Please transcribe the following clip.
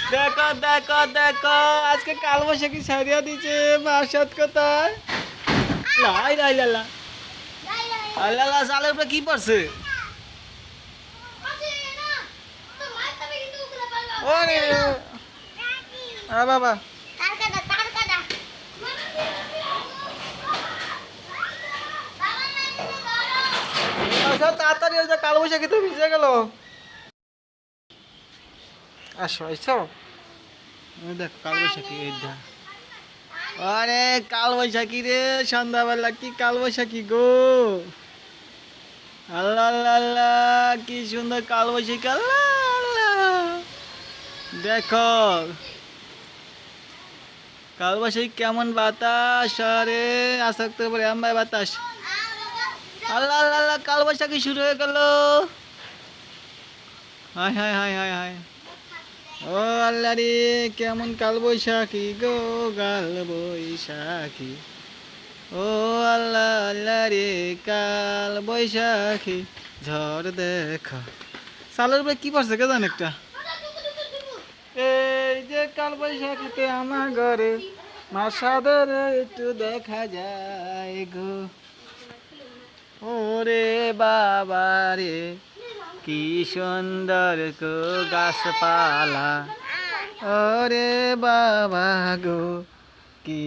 দেখো দেখো দেখো আজকে কালবৈশাখী ছাড়িয়ে দিছে বাসাত কোথায় লাই লাই লালা আল্লাহ সালের উপরে কি পড়ছে ওরে আ বাবা আচ্ছা তাড়াতাড়ি ওই যে কালবৈশাখী তো ভিজে গেল আসো আইসো ওই দেখ কালবৈশাখী এই দা আরে কালবৈশাখী রে সন্ধ্যাবেলা কি কালবৈশাখী গো আল্লাহ আল্লাহ আল্লাহ কি সুন্দর কালবৈশাখী আল্লাহ আল্লাহ দেখো কালবৈশাখী কেমন বাতাস আরে আসক্ত করে আমার বাতাস আল্লাহ আল্লাহ আল্লাহ কালবৈশাখী শুরু হয়ে গেল হায় হায় হায় হায় হায় ও আল্লাহ রে কেমন কালবৈশাখী গো কালবৈশাখী ও আল্লাহ আল্লাহ রে কালবৈশাখী ঝড় দেখা সালের উপরে কি পড়ছে কে জান একটা এই যে কালবৈশাখীতে আমার ঘরে মাসাদের একটু দেখা যায় গো ওরে বাবা রে কি সুন্দর গো গাছপালা ওরে বাবা গো কি